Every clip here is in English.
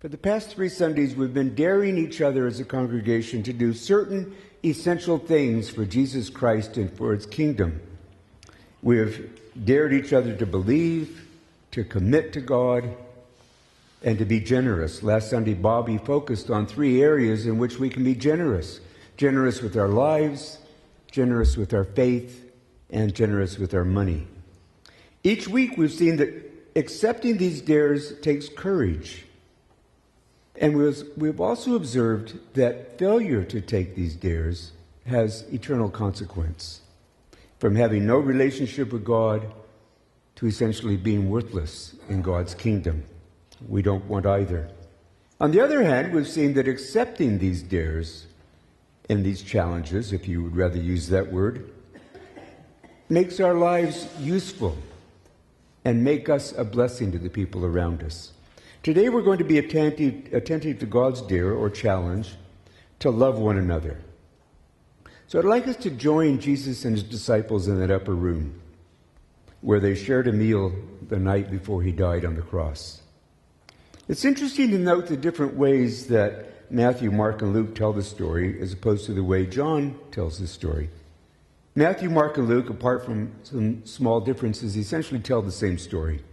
For the past 3 Sundays, we've been daring each other as a congregation to do certain essential things for Jesus Christ and for His kingdom. We have dared each other to believe, to commit to God, and to be generous. Last Sunday, Bobby focused on 3 areas in which we can be generous. Generous with our lives, generous with our faith, and generous with our money. Each week we've seen that accepting these dares takes courage. And we've also observed that failure to take these dares has eternal consequence. From having no relationship with God to essentially being worthless in God's kingdom. We don't want either. On the other hand, we've seen that accepting these dares and these challenges, if you would rather use that word, makes our lives useful and make us a blessing to the people around us. Today we're going to be attentive to God's dare or challenge to love one another. So I'd like us to join Jesus and His disciples in that upper room where they shared a meal the night before He died on the cross. It's interesting to note the different ways that Matthew, Mark, and Luke tell the story as opposed to the way John tells the story. Matthew, Mark, and Luke, apart from some small differences, essentially tell the same story.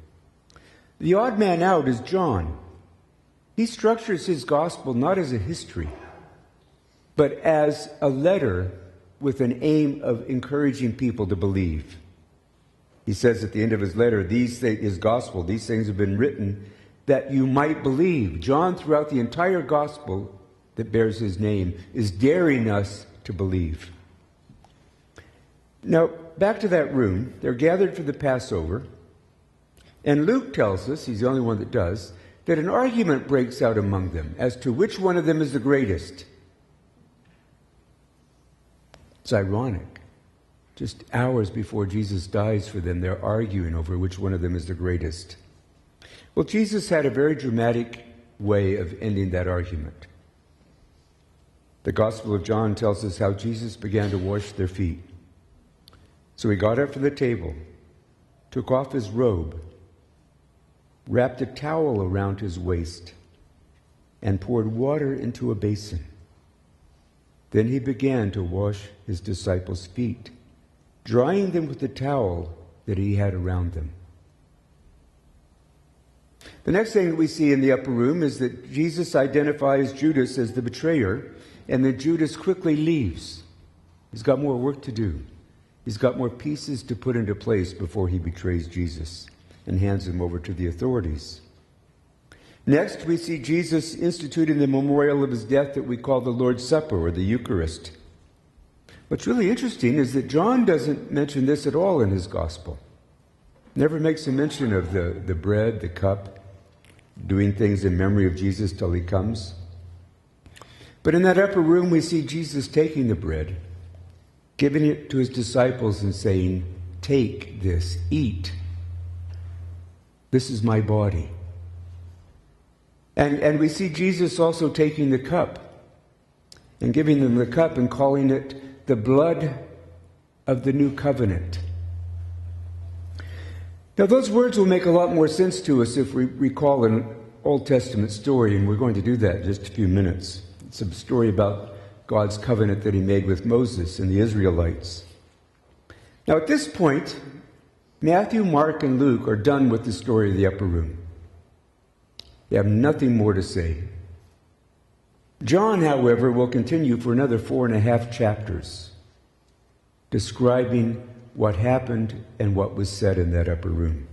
The odd man out is John. He structures his gospel not as a history, but as a letter with an aim of encouraging people to believe. He says at the end of his letter, his gospel, these things have been written that you might believe. John, throughout the entire gospel that bears his name, is daring us to believe. Now, back to that room. They're gathered for the Passover. And Luke tells us, he's the only one that does, that an argument breaks out among them as to which one of them is the greatest. It's ironic. Just hours before Jesus dies for them, they're arguing over which one of them is the greatest. Well, Jesus had a very dramatic way of ending that argument. The Gospel of John tells us how Jesus began to wash their feet. So He got up from the table, took off his robe, wrapped a towel around his waist, and poured water into a basin. Then He began to wash His disciples' feet, drying them with the towel that He had around them. The next thing that we see in the upper room is that Jesus identifies Judas as the betrayer, and that Judas quickly leaves. He's got more work to do. He's got more pieces to put into place before he betrays Jesus and hands him over to the authorities. Next, we see Jesus instituting the memorial of his death that we call the Lord's Supper or the Eucharist. What's really interesting is that John doesn't mention this at all in his gospel. Never makes a mention of the bread, the cup, doing things in memory of Jesus till He comes. But in that upper room, we see Jesus taking the bread, giving it to His disciples and saying, "Take this, eat. This is my body." And we see Jesus also taking the cup and giving them the cup and calling it the blood of the new covenant. Now, those words will make a lot more sense to us if we recall an Old Testament story, and we're going to do that in just a few minutes. It's a story about God's covenant that He made with Moses and the Israelites. Now, at this point, Matthew, Mark, and Luke are done with the story of the upper room. They have nothing more to say. John, however, will continue for another 4.5 chapters, describing what happened and what was said in that upper room.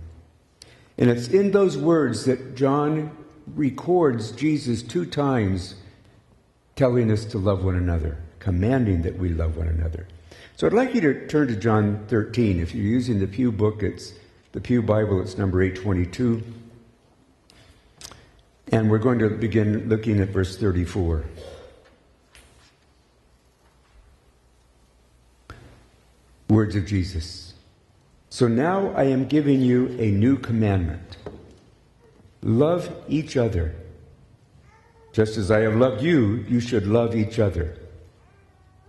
And it's in those words that John records Jesus 2 times telling us to love one another, commanding that we love one another. So I'd like you to turn to John 13. If you're using the Pew book, it's the Pew Bible, it's number 822. And we're going to begin looking at verse 34. Words of Jesus. "So now I am giving you a new commandment. Love each other. Just as I have loved you, you should love each other.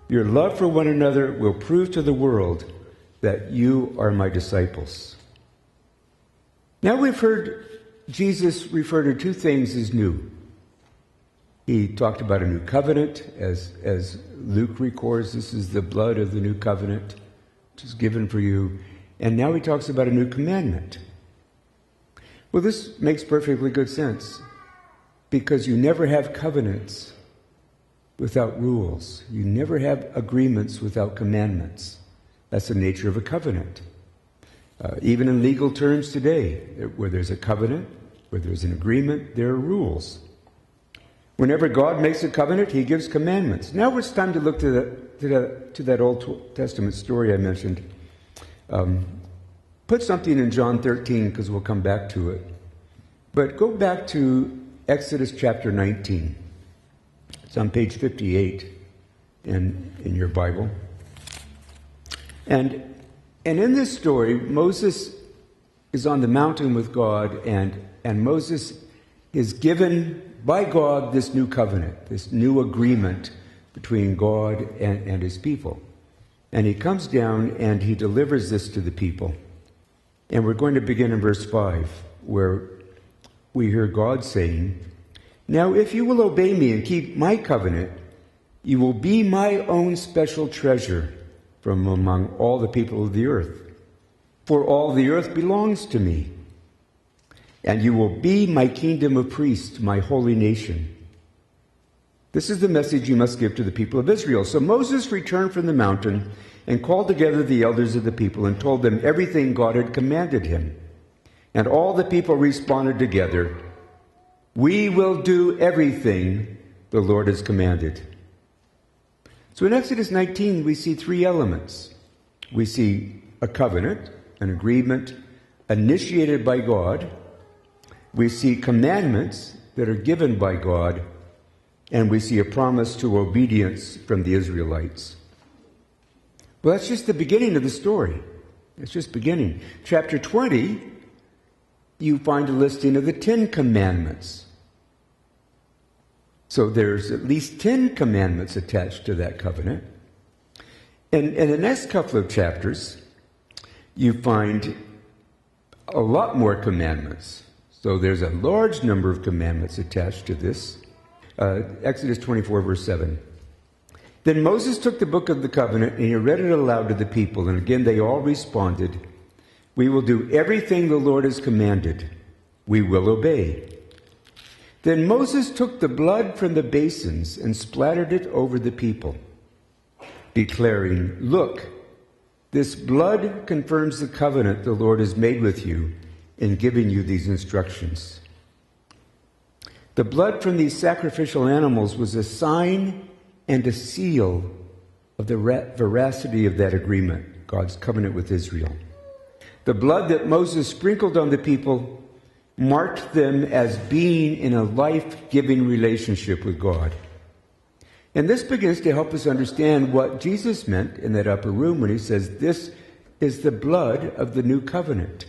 Your love for one another will prove to the world that you are my disciples." Now we've heard Jesus refer to 2 things as new. He talked about a new covenant, as Luke records, this is the blood of the new covenant, which is given for you. And now he talks about a new commandment. Well, this makes perfectly good sense, because you never have covenants without rules. You never have agreements without commandments. That's the nature of a covenant. Even in legal terms today, where there's a covenant, where there's an agreement, there are rules. Whenever God makes a covenant, he gives commandments. Now it's time to look to that Old Testament story I mentioned. Put something in John 13, because we'll come back to it. But go back to Exodus chapter 19. It's on page 58 in your Bible. And in this story, Moses is on the mountain with God, and Moses is given by God this new covenant, this new agreement between God and his people. And he comes down and he delivers this to the people. And we're going to begin in verse 5, where we hear God saying, "Now if you will obey me and keep my covenant, you will be my own special treasure from among all the people of the earth. For all the earth belongs to me. And you will be my kingdom of priests, my holy nation." This is the message you must give to the people of Israel. So Moses returned from the mountain and called together the elders of the people and told them everything God had commanded him. And all the people responded together, "We will do everything the Lord has commanded." So in Exodus 19, we see three elements. We see a covenant, an agreement initiated by God. We see commandments that are given by God, and we see a promise to obedience from the Israelites. Well, that's just the beginning of the story. It's just beginning. Chapter 20, you find a listing of the 10 commandments. So there's at least 10 commandments attached to that covenant. And in the next couple of chapters, you find a lot more commandments. So there's a large number of commandments attached to this. Exodus 24, verse 7. Then Moses took the book of the covenant and he read it aloud to the people. And again, they all responded, "We will do everything the Lord has commanded. We will obey." Then Moses took the blood from the basins and splattered it over the people, declaring, "Look, this blood confirms the covenant the Lord has made with you in giving you these instructions." The blood from these sacrificial animals was a sign and a seal of the veracity of that agreement, God's covenant with Israel. The blood that Moses sprinkled on the people marked them as being in a life-giving relationship with God. And this begins to help us understand what Jesus meant in that upper room when he says, "This is the blood of the new covenant."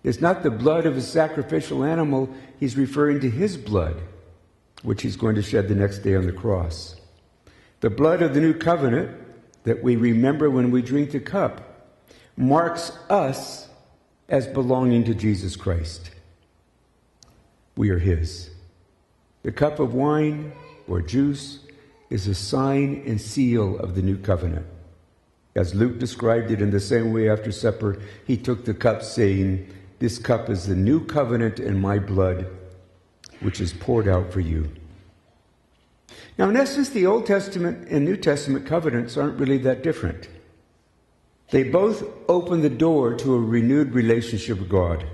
It's not the blood of a sacrificial animal. He's referring to his blood, which he's going to shed the next day on the cross. The blood of the new covenant that we remember when we drink the cup marks us as belonging to Jesus Christ. We are his. The cup of wine or juice is a sign and seal of the new covenant. As Luke described it, in the same way after supper, he took the cup saying, "This cup is the new covenant in my blood, which is poured out for you." Now, in essence, the Old Testament and New Testament covenants aren't really that different. They both open the door to a renewed relationship with God.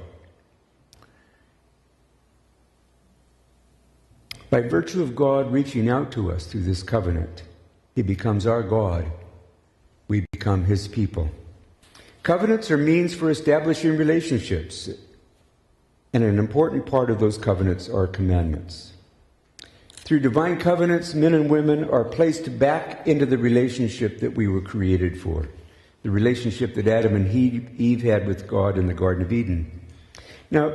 By virtue of God reaching out to us through this covenant, he becomes our God. We become his people. Covenants are means for establishing relationships, and an important part of those covenants are commandments. Through divine covenants, men and women are placed back into the relationship that we were created for, the relationship that Adam and Eve had with God in the Garden of Eden. Now,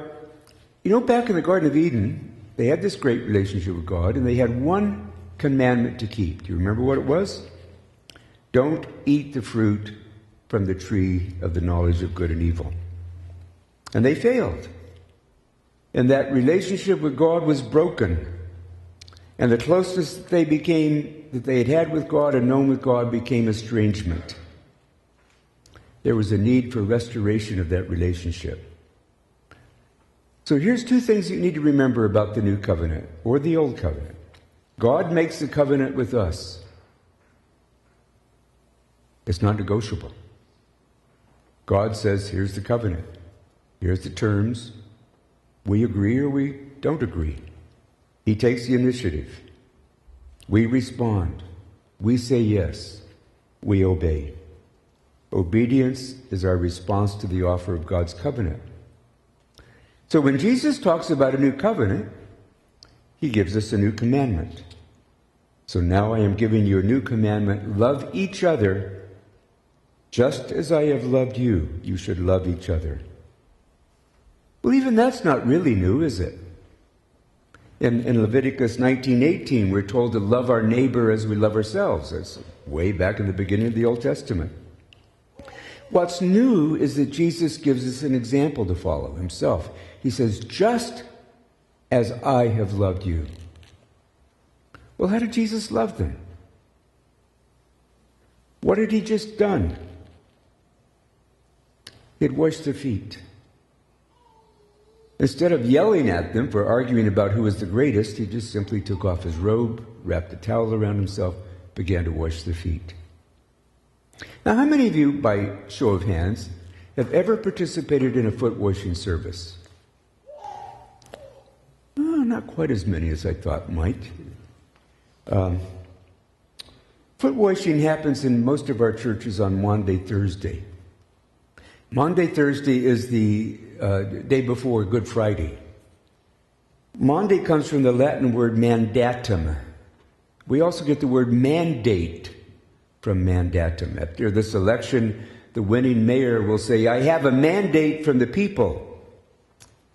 back in the Garden of Eden, they had this great relationship with God, and they had one commandment to keep. Do you remember what it was? Don't eat the fruit from the tree of the knowledge of good and evil. And they failed. And that relationship with God was broken. And the closeness that they had had with God and known with God became estrangement. There was a need for restoration of that relationship. So here's two things you need to remember about the new covenant or the old covenant. God makes the covenant with us. It's not negotiable. God says, here's the covenant. Here's the terms. We agree or we don't agree. He takes the initiative. We respond. We say yes. We obey. Obedience is our response to the offer of God's covenant. So when Jesus talks about a new covenant, he gives us a new commandment. So now I am giving you a new commandment. Love each other just as I have loved you. You should love each other. Well, even that's not really new, is it? In Leviticus 19:18, we're told to love our neighbor as we love ourselves. That's way back in the beginning of the Old Testament. What's new is that Jesus gives us an example to follow himself. He says, just as I have loved you. Well, how did Jesus love them? What had he just done? He had washed their feet. Instead of yelling at them for arguing about who was the greatest, he just simply took off his robe, wrapped a towel around himself, began to wash their feet. Now, how many of you, by show of hands, have ever participated in a foot washing service? Oh, not quite as many as I thought might. Foot washing happens in most of our churches on Maundy Thursday. Maundy Thursday is the day before Good Friday. Maundy comes from the Latin word mandatum. We also get the word mandate from mandatum. After this election, the winning mayor will say, I have a mandate from the people.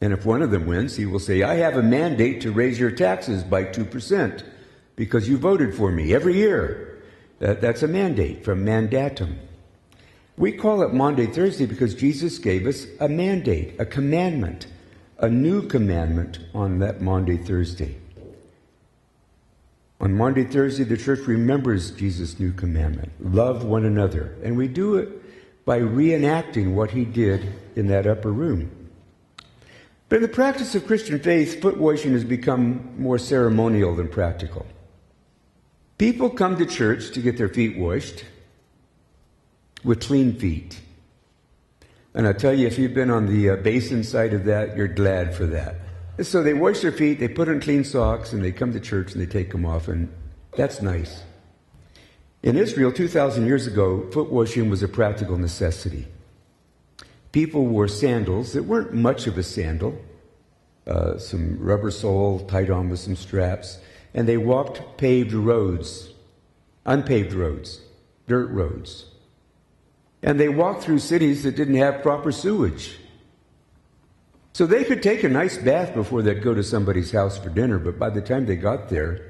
And if one of them wins, he will say, I have a mandate to raise your taxes by 2% because you voted for me every year. That's a mandate from mandatum. We call it Maundy Thursday because Jesus gave us a mandate, a commandment, a new commandment on that Maundy Thursday. On Maundy Thursday, the church remembers Jesus' new commandment, love one another. And we do it by reenacting what he did in that upper room. But in the practice of Christian faith, foot washing has become more ceremonial than practical. People come to church to get their feet washed with clean feet. And I tell you, if you've been on the basin side of that, you're glad for that. So they wash their feet, they put on clean socks, and they come to church and they take them off, and that's nice. In Israel, 2,000 years ago, foot washing was a practical necessity. People wore sandals that weren't much of a sandal, some rubber sole tied on with some straps, and they walked paved roads, unpaved roads, dirt roads. And they walked through cities that didn't have proper sewage. So they could take a nice bath before they'd go to somebody's house for dinner, but by the time they got there,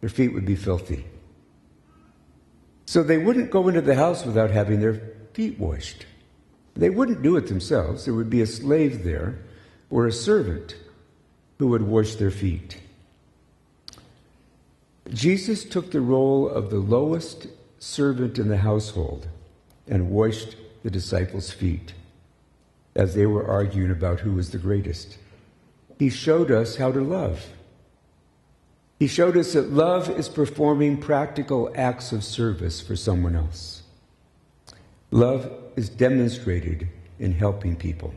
their feet would be filthy. So they wouldn't go into the house without having their feet washed. They wouldn't do it themselves. There would be a slave there or a servant who would wash their feet. Jesus took the role of the lowest servant in the household and washed the disciples' feet as they were arguing about who was the greatest. He showed us how to love. He showed us that love is performing practical acts of service for someone else. Love is demonstrated in helping people.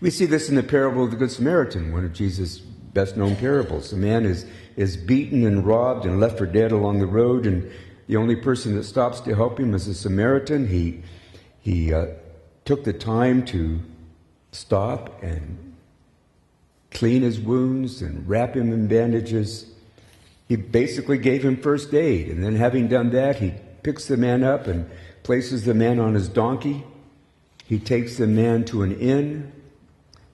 We see this in the parable of the Good Samaritan, one of Jesus' best-known parables. A man is beaten and robbed and left for dead along the road, and the only person that stops to help him is a Samaritan. He took the time to stop and clean his wounds and wrap him in bandages. He basically gave him first aid, and then having done that, he picks the man up and places the man on his donkey. He takes the man to an inn.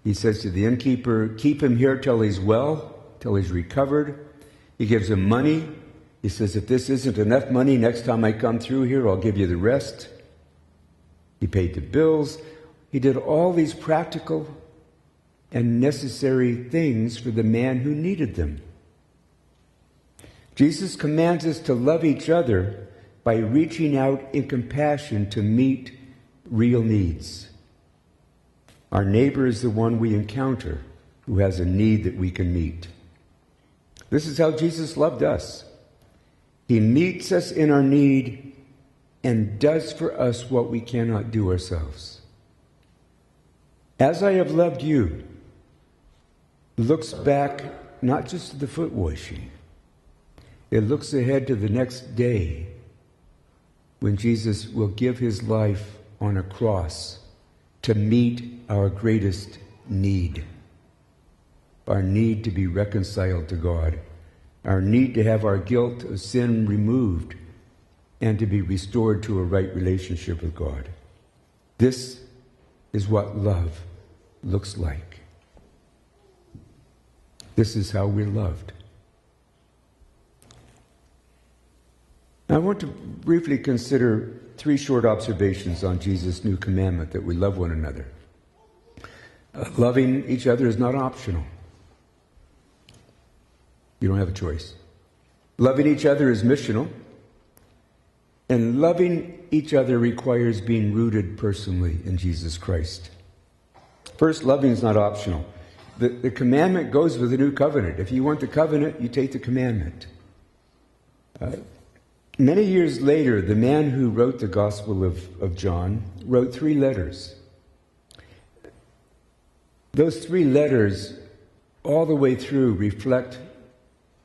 He says to the innkeeper, keep him here till he's well, till he's recovered. He gives him money. He says, if this isn't enough money, next time I come through here, I'll give you the rest. He paid the bills. He did all these practical and necessary things for the man who needed them. Jesus commands us to love each other by reaching out in compassion to meet real needs. Our neighbor is the one we encounter who has a need that we can meet. This is how Jesus loved us. He meets us in our need and does for us what we cannot do ourselves. As I have loved you, looks back not just to the foot washing. It looks ahead to the next day when Jesus will give his life on a cross to meet our greatest need. Our need to be reconciled to God. Our need to have our guilt of sin removed and to be restored to a right relationship with God. This is what love looks like. This is how we're loved. I want to briefly consider 3 short observations on Jesus' new commandment that we love one another. Loving each other is not optional. You don't have a choice. Loving each other is missional. And loving each other requires being rooted personally in Jesus Christ. First, loving is not optional. The commandment goes with the new covenant. If you want the covenant, you take the commandment. Many years later, the man who wrote the Gospel of John wrote 3 letters. Those 3 letters, all the way through, reflect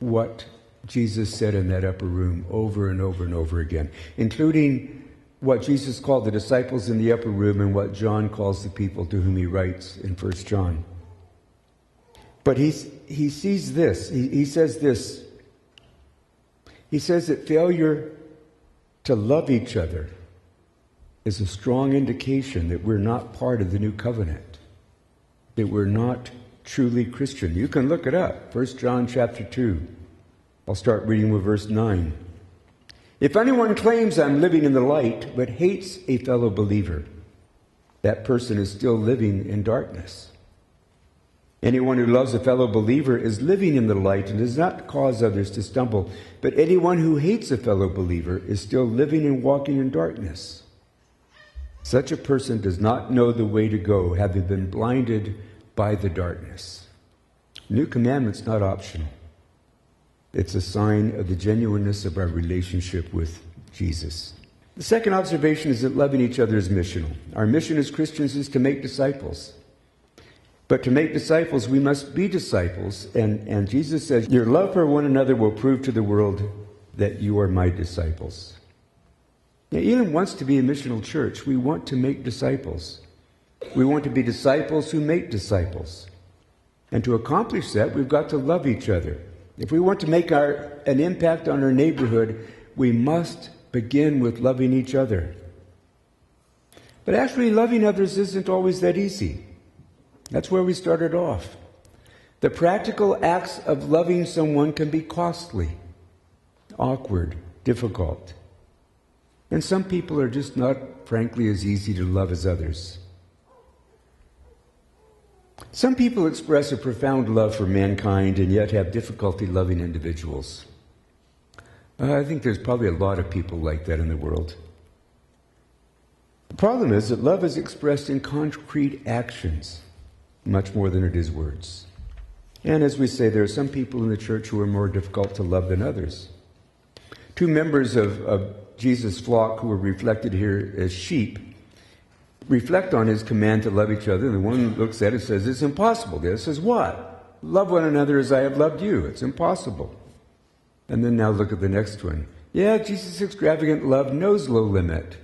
what Jesus said in that upper room over and over and over again, including what Jesus called the disciples in the upper room and what John calls the people to whom he writes in 1 John. But he sees this. He says this. He says that failure to love each other is a strong indication that we're not part of the new covenant, that we're not truly Christian. You can look it up. 1 John chapter 2. I'll start reading with verse 9. If anyone claims I'm living in the light but hates a fellow believer, that person is still living in darkness. Anyone who loves a fellow believer is living in the light and does not cause others to stumble. But anyone who hates a fellow believer is still living and walking in darkness. Such a person does not know the way to go, having been blinded by the darkness. New commandment's not optional. It's a sign of the genuineness of our relationship with Jesus. The second observation is that loving each other is missional. Our mission as Christians is to make disciples. But to make disciples, we must be disciples. And Jesus says, your love for one another will prove to the world that you are my disciples. Now, Elim wants to be a missional church. We want to make disciples. We want to be disciples who make disciples. And to accomplish that, we've got to love each other. If we want to make an impact on our neighborhood, we must begin with loving each other. But actually, loving others isn't always that easy. That's where we started off. The practical acts of loving someone can be costly, awkward, difficult. And some people are just not, frankly, as easy to love as others. Some people express a profound love for mankind and yet have difficulty loving individuals. I think there's probably a lot of people like that in the world. The problem is that love is expressed in concrete actions much more than it is words. And as we say, there are some people in the church who are more difficult to love than others. 2 members of Jesus' flock who are reflected here as sheep reflect on his command to love each other. The one looks at it and says, it's impossible. The other says, what? Love one another as I have loved you. It's impossible. And then now look at the next one. Yeah, Jesus' extravagant love knows low limit.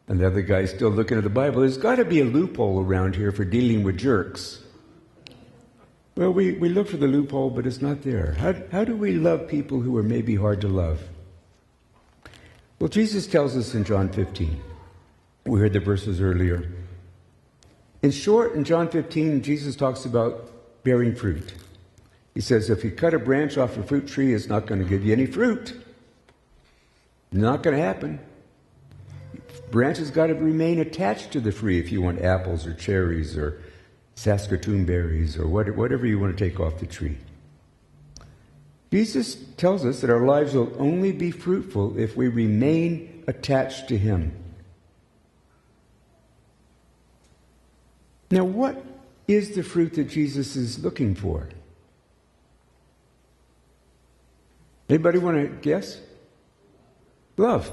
And the other guy's still looking at the Bible. There's got to be a loophole around here for dealing with jerks. Well, we look for the loophole, but it's not there. How do we love people who are maybe hard to love? Well, Jesus tells us in John 15. We heard the verses earlier. In short, in John 15, Jesus talks about bearing fruit. He says, if you cut a branch off a fruit tree, it's not going to give you any fruit. Not going to happen. Branches got to remain attached to the tree if you want apples or cherries or Saskatoon berries or whatever you want to take off the tree. Jesus tells us that our lives will only be fruitful if we remain attached to Him. Now, what is the fruit that Jesus is looking for? Anybody want to guess? Love.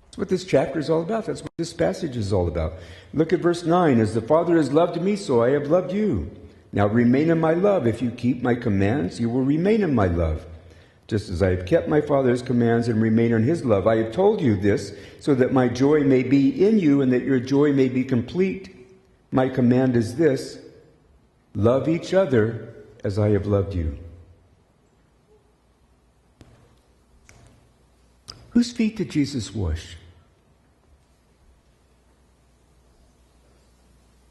That's what this chapter is all about. That's what this passage is all about. Look at verse 9. As the Father has loved me, so I have loved you. Now remain in my love. If you keep my commands, you will remain in my love. Just as I have kept my Father's commands and remain in his love. I have told you this so that my joy may be in you and that your joy may be complete. My command is this: love each other as I have loved you. Whose feet did Jesus wash?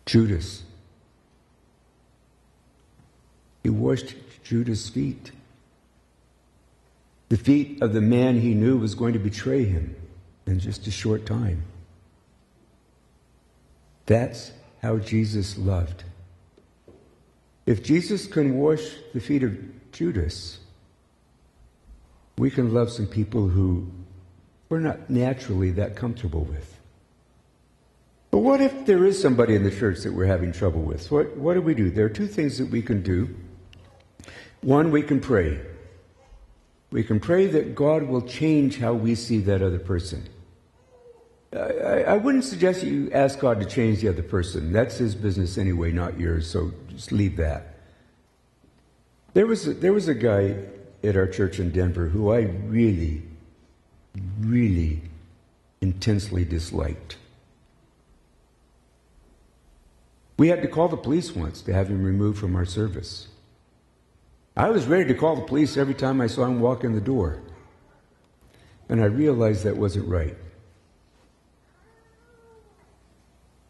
Judas. He washed Judas' feet. The feet of the man he knew was going to betray him in just a short time. That's how Jesus loved. If Jesus can wash the feet of Judas, we can love some people who we're not naturally that comfortable with. But what if there is somebody in the church that we're having trouble with? What do we do? There are two things that we can do. One, we can pray. We can pray that God will change how we see that other person. I wouldn't suggest you ask God to change the other person. That's his business anyway, not yours, so just leave that. There was a guy at our church in Denver who I really, really intensely disliked. We had to call the police once to have him removed from our service. I was ready to call the police every time I saw him walk in the door. And I realized that wasn't right.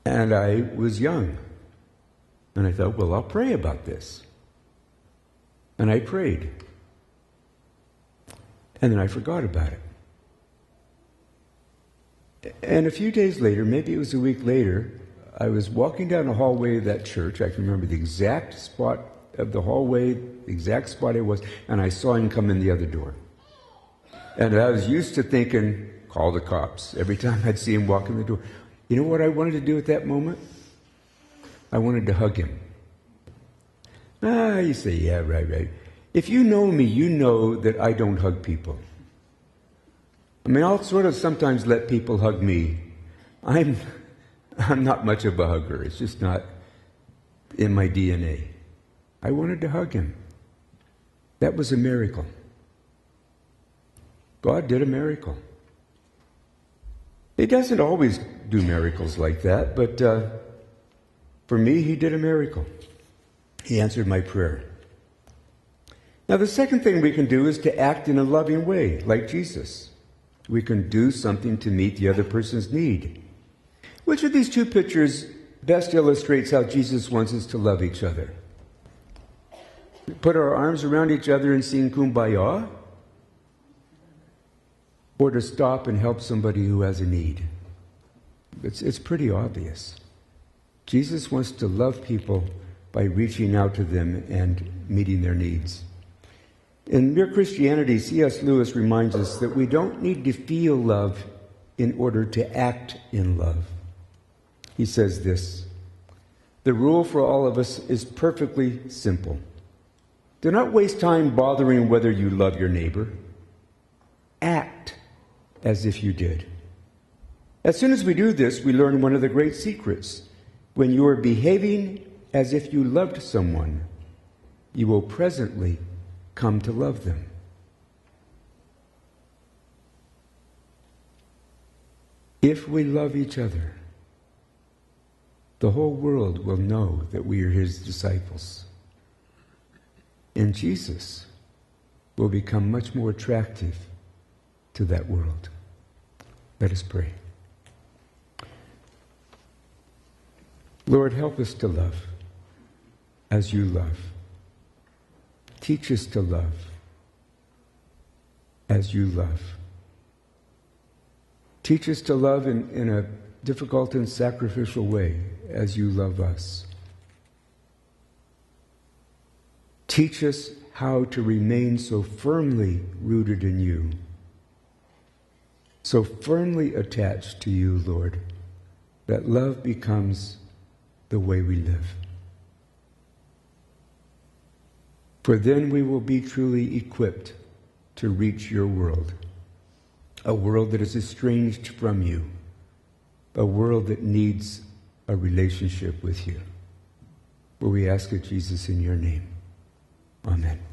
And I was young. And I thought, well, I'll pray about this. And I prayed. And then I forgot about it. And a few days later, maybe it was a week later, I was walking down the hallway of that church. I can remember the exact spot of the hallway, the exact spot it was, and I saw him come in the other door. And I was used to thinking, call the cops, every time I'd see him walk in the door. You know what I wanted to do at that moment? I wanted to hug him. You say, yeah, right. If you know me, you know that I don't hug people. I mean, I'll sort of sometimes let people hug me. I'm not much of a hugger. It's just not in my DNA. I wanted to hug him. That was a miracle. God did a miracle. He doesn't always do miracles like that, but for me, he did a miracle. He answered my prayer. Now, the second thing we can do is to act in a loving way, like Jesus. We can do something to meet the other person's need. Which of these two pictures best illustrates how Jesus wants us to love each other? Put our arms around each other and sing Kumbaya? Or to stop and help somebody who has a need? It's pretty obvious. Jesus wants to love people by reaching out to them and meeting their needs. In Mere Christianity, C.S. Lewis reminds us that we don't need to feel love in order to act in love. He says this: the rule for all of us is perfectly simple. Do not waste time bothering whether you love your neighbor. Act as if you did. As soon as we do this, we learn one of the great secrets. When you are behaving as if you loved someone, you will presently come to love them. If we love each other, the whole world will know that we are his disciples. And Jesus will become much more attractive to that world. Let us pray. Lord, help us to love as you love. Teach us to love as you love. Teach us to love in a difficult and sacrificial way as you love us. Teach us how to remain so firmly rooted in you, so firmly attached to you, Lord, that love becomes the way we live. For then we will be truly equipped to reach your world, a world that is estranged from you, a world that needs a relationship with you. For we ask it, Jesus, in your name. Amen.